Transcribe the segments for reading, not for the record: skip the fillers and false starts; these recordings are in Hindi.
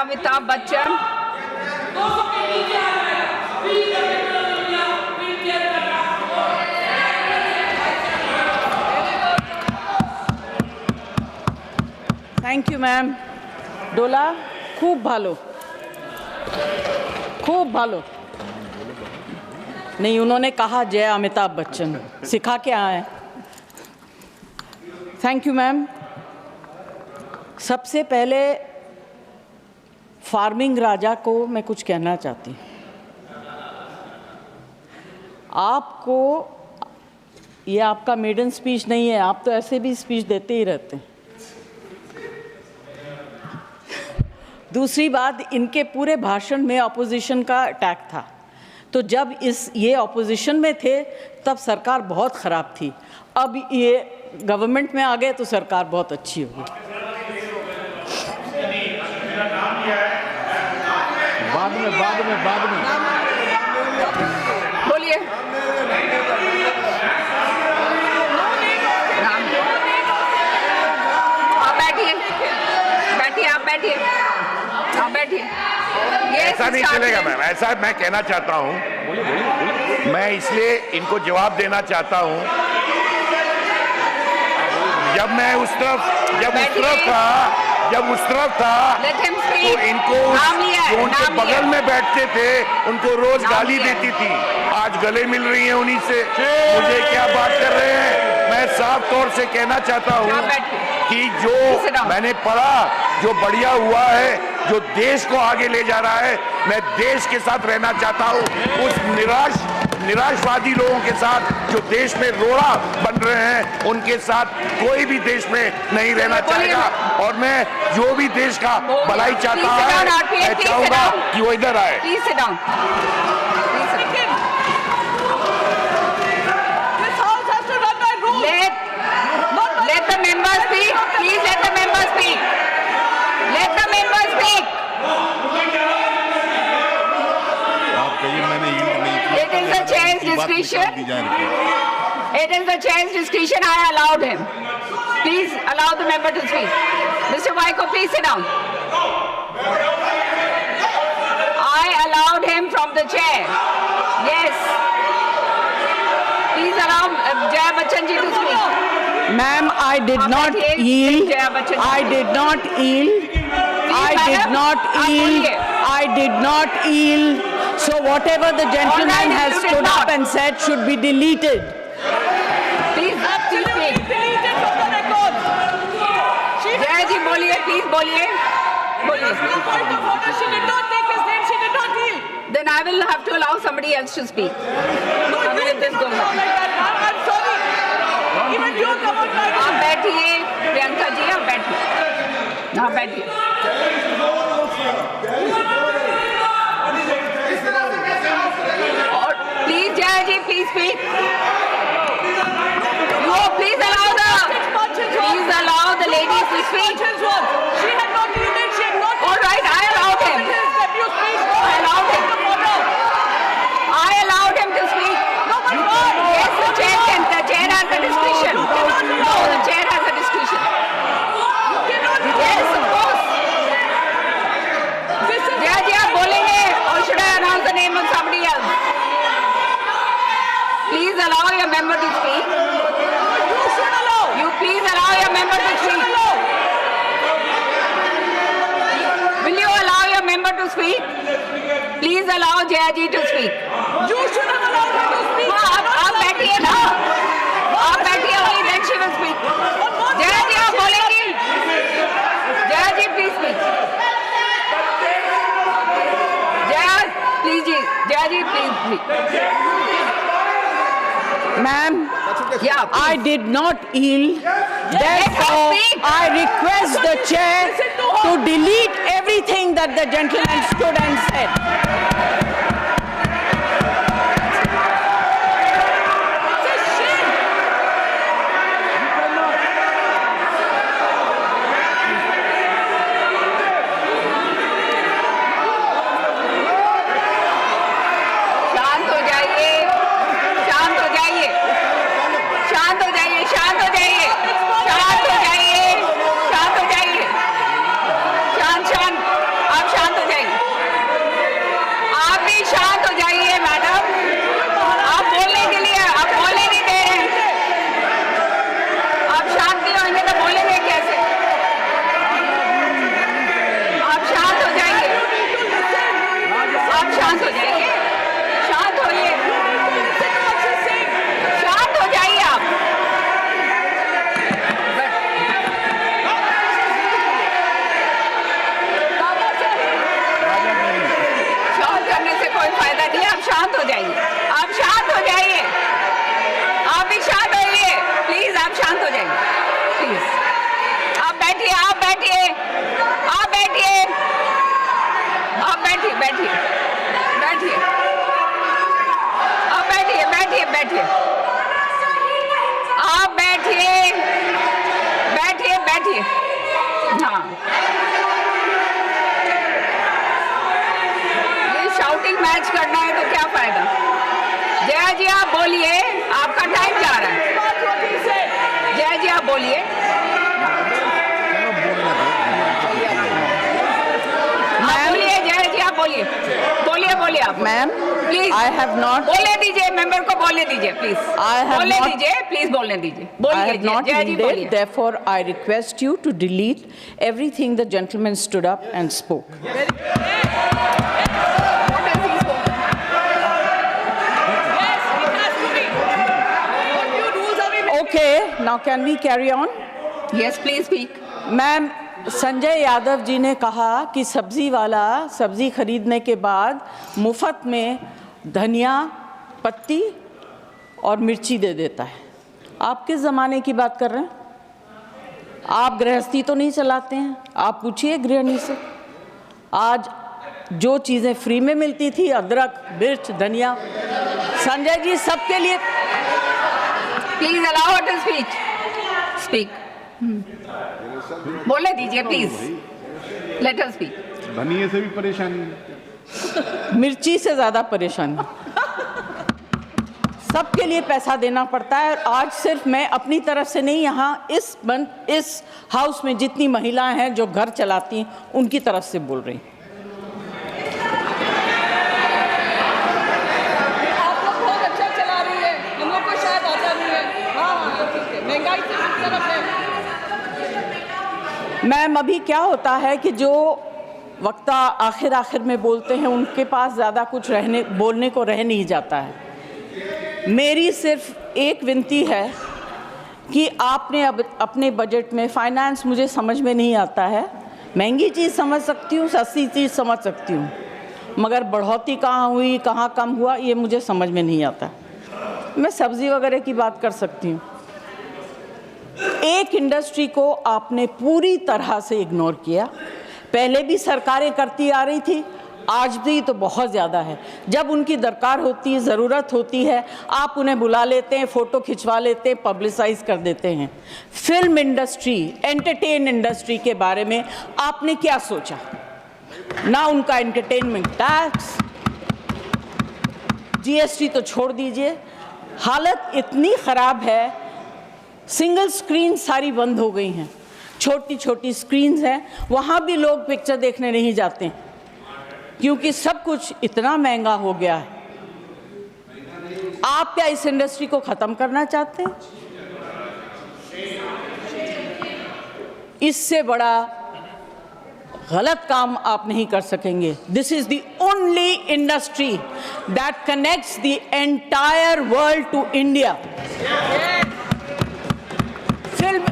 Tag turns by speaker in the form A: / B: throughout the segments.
A: Amitabh Bachchan.
B: Thank you ma'am. डोला खूब भालो, खूब भालो। नहीं, उन्होंने कहा जय अमिताभ बच्चन, सिखा के आए। Thank you ma'am. सबसे पहले फार्मिंग राजा को मैं कुछ कहना चाहती हूँ। आपको, ये आपका मेडन स्पीच नहीं है, आप तो ऐसे भी स्पीच देते ही रहते हैं। दूसरी बात, इनके पूरे भाषण में ऑपोजिशन का अटैक था, तो जब ये ऑपोजिशन में थे तब सरकार बहुत ख़राब थी, अब ये गवर्नमेंट में आ गए तो सरकार बहुत अच्छी होगी। बाद में
A: बोलिए। आप बैठिए, आप बैठिए, आप बैठिए।
C: ऐसा नहीं चलेगा मैम, ऐसा मैं कहना चाहता हूँ, मैं इसलिए इनको जवाब देना चाहता हूँ। जब मैं उस तरफ था तो इनको जो उनके बगल में बैठते थे उनको रोज गाली देती थी, आज गले मिल रही है उन्हीं से। मुझे क्या बात कर रहे हैं? मैं साफ तौर से कहना चाहता हूँ कि जो मैंने पढ़ा, जो बढ़िया हुआ है, जो देश को आगे ले जा रहा है, मैं देश के साथ रहना चाहता हूँ। उस निराशवादी लोगों के साथ जो देश में रोड़ा बन रहे हैं, उनके साथ कोई भी देश में नहीं रहना चाहेगा। और मैं जो भी देश का भलाई चाहता है, मैं चाहूंगा कि वो इधर आए।
A: Let the members speak. Please let the members speak. Let the members speak. It is the chair's discretion. It is the chair's discretion. I allowed him. Please allow the member to speak. Mr. Vaiko, please sit down. I allowed him from the chair. Yes. Please allow Jaya Bachchan ji to speak.
B: Ma'am, I did not yield. I did not yield. I did not yield. So whatever the gentleman has stood up and said should be deleted.
A: Please speak. Jaya ji, boliye, please boliye.
D: Point of order, she did not take his name, she did not yield.
A: Then I will have to allow somebody else to speak.
D: No, you did not like that, ma'am. I'm sorry. Even you come on like
A: आप बैठिए, प्रियंका जी, आप बैठिए। आप बैठिए। और please Jaya ji, please speak. No, please allow the ladies to speak.
D: She had not yielded, she had not.
A: All right, I allowed him. I allowed him to speak.
D: No, but why?
A: Yes, the chair has the discretion. No, the chair has the discretion. Yes, of course. Jaya ji, आप बोलेंगे or should I announce the name of somebody else? Please allow your member to speak.
D: You should allow.
A: You please allow your member to speak. Will you allow your member to speak? Please allow Jaya ji to speak.
D: You should have allowed her to speak.
A: आप बैठिए ना, आप बैठिए, only then she will speak. Jaya जी आप बोलेंगी? जया जी please speak. Jaya ji please speak.
B: Ma'am,
A: Yeah,
B: I did not yield. Therefore,
A: speak.
B: I request the chair to delete everything that the gentleman stood and said.
A: शांत हो जाइए, शांत हो जाइए, शांत हो जाइए, शांत हो जाइए, शांत हो जाइए, शांत हो जाइए, शांत शांत, आप शांत मैच करना है तो क्या फायदा? जया जी आप बोलिए, आपका टाइम जा रहा है। जया जी आप बोलिए। आप बोलिए जया जी, आप बोलिए, बोलिए बोलिए आप।
B: Ma'am,
A: please
B: I have not-
A: बोलने दीजिए, मेंबर को बोलने दीजिए प्लीज।
B: I have
A: बोलने
B: not-
A: दीजिए प्लीज, बोलने दीजिए।
B: I
A: बोलिए
B: have not
A: जया जी, बोलिए।
B: yielded, therefore I request you to delete everything the gentleman stood up and spoke.
A: What has he spoken?
D: Yes, it has to be. What new rules are we making?
B: Okay, now can we carry on?
A: Yes, please speak.
B: Ma'am, Sanjay Yadav ji ने कहा कि सब्जी वाला सब्जी खरीदने के बाद मुफ्त में धनिया पत्ती और मिर्ची दे देता है। आप किस ज़माने की बात कर रहे हैं? आप गृहस्थी तो नहीं चलाते हैं? आप पूछिए गृहिणी से। आज जो चीज़ें फ्री में मिलती थी, अदरक, मिर्च, धनिया, संजय जी सबके लिए।
A: Please allow her to speak. Speak. बोलने दीजिए प्लीज। Let her speak.
E: धनिये से भी परेशानी है।
B: मिर्ची से ज़्यादा परेशानी। सबके लिए पैसा देना पड़ता है। और आज सिर्फ मैं अपनी तरफ से नहीं, यहाँ इस हाउस में जितनी महिलाएं हैं जो घर चलाती हैं उनकी तरफ से बोल रही हूँ।
D: आप लोग बहुत अच्छा चला रही है, हम लोग को शायद आता नहीं है। हाँ, ठीक है, महंगाई से किस तरफ है?
B: मैम, अभी क्या होता है कि जो वक्ता आखिर में बोलते हैं उनके पास ज़्यादा कुछ बोलने को रह नहीं जाता है। मेरी सिर्फ एक विनती है कि आपने अब अपने बजट में, फाइनेंस मुझे समझ में नहीं आता है, महंगी चीज़ समझ सकती हूँ, सस्ती चीज़ समझ सकती हूँ, मगर बढ़ोतरी कहाँ हुई, कहाँ कम हुआ, ये मुझे समझ में नहीं आता। मैं सब्ज़ी वगैरह की बात कर सकती हूँ। एक इंडस्ट्री को आपने पूरी तरह से इग्नोर किया। पहले भी सरकारें करती आ रही थी, आज भी तो बहुत ज़्यादा है। जब उनकी दरकार होती है, ज़रूरत होती है, आप उन्हें बुला लेते हैं, फ़ोटो खिंचवा लेते हैं, पब्लिसाइज कर देते हैं। फिल्म इंडस्ट्री, एंटरटेन इंडस्ट्री के बारे में आपने क्या सोचा? ना उनका एंटरटेनमेंट टैक्स, जीएसटी तो छोड़ दीजिए। हालत इतनी ख़राब है, सिंगल स्क्रीन सारी बंद हो गई हैं, छोटी छोटी स्क्रीन्स हैं, वहाँ भी लोग पिक्चर देखने नहीं जाते हैं क्योंकि सब कुछ इतना महंगा हो गया है। आप क्या इस इंडस्ट्री को ख़त्म करना चाहते हैं? इससे बड़ा गलत काम आप नहीं कर सकेंगे। This is the only industry that connects the entire world to India. Film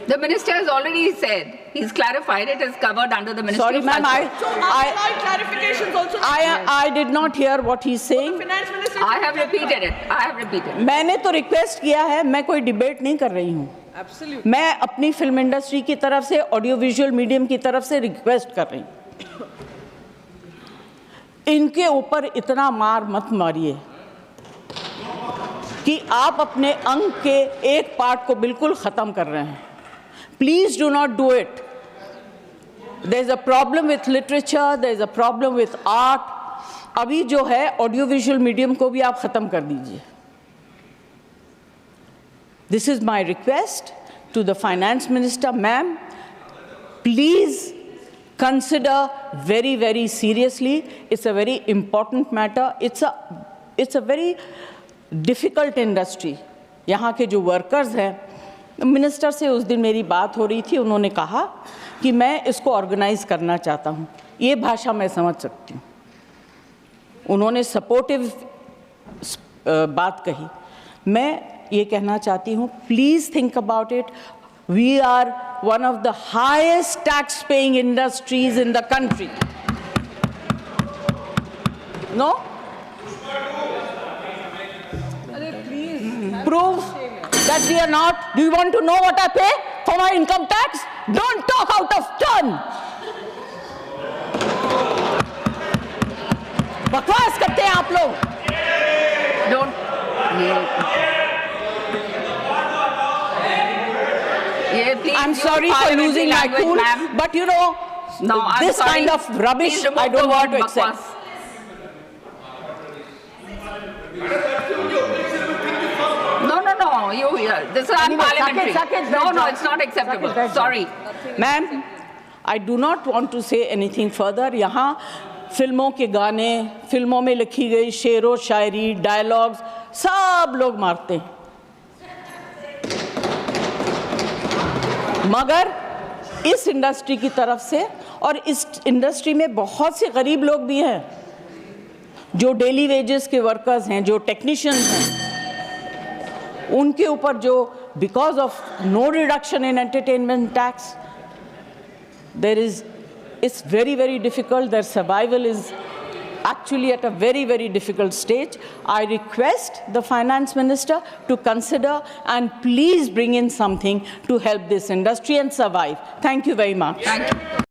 A: The minister has already said, he's clarified, it is covered under the Ministry
B: Sorry,
A: of
B: ma'am,
A: Culture.
D: Clarifications also.
B: I did not hear what he's saying.
D: Finance Minister.
A: I have repeated it. I have repeated.
B: मैंने तो रिक्वेस्ट किया है, मैं कोई डिबेट नहीं कर रही हूँ।
D: Absolutely.
B: मैं अपनी फिल्म इंडस्ट्री की तरफ से, ऑडियो विजुअल मीडियम की तरफ से रिक्वेस्ट कर रही हूँ, इनके ऊपर इतना मार मत मारिए कि आप अपने अंग के एक पार्ट को बिल्कुल ख़त्म कर रहे हैं। Please do not do it. There is a problem with literature, there is a problem with art. अभी जो है ऑडियो विजुअल मीडियम को भी आप ख़त्म कर दीजिए। This is my request to the finance minister, ma'am. Please consider very, very seriously. It's a very important matter. It's a very difficult industry. यहाँ के जो workers हैं, मिनिस्टर से उस दिन मेरी बात हो रही थी, उन्होंने कहा कि मैं इसको ऑर्गेनाइज करना चाहता हूँ। ये भाषा मैं समझ सकती हूँ। उन्होंने सपोर्टिव बात कही। मैं ये कहना चाहती हूँ, please think about it. We are one of the highest tax paying industries in the country. No, prove that we are not. Do you want to know what I pay for my income tax? Don't talk out of turn. आप लोग
A: Don't. Yeah, please
B: I'm
A: use
B: sorry for
A: parliamentary
B: losing my
A: language,
B: cool,
A: ma'am.
B: but you know,
A: No, I'm
B: this
A: sorry.
B: kind of rubbish
A: Please remove
B: I don't
A: the
B: want
A: word
B: to accept.
A: bakwas. No. This is unparliamentary.
B: Saket,
A: No, it's not acceptable.
B: Saket,
A: Sorry.
B: Ma'am I do not want to say anything further. यहाँ फिल्मों के गाने, फिल्मों में लिखी गई शेरो शायरी, डायलॉग्स सब लोग मारते हैं, मगर इस इंडस्ट्री की तरफ से, और इस इंडस्ट्री में बहुत से गरीब लोग भी हैं जो डेली वेजेस के वर्कर्स हैं, जो टेक्नीशियंस हैं, उनके ऊपर जो because of no reduction in entertainment tax there is, it's very, very difficult. Their survival is actually at a very, very difficult stage. I request the finance minister to consider and please bring in something to help this industry and survive. Thank you very much.
A: Thank you.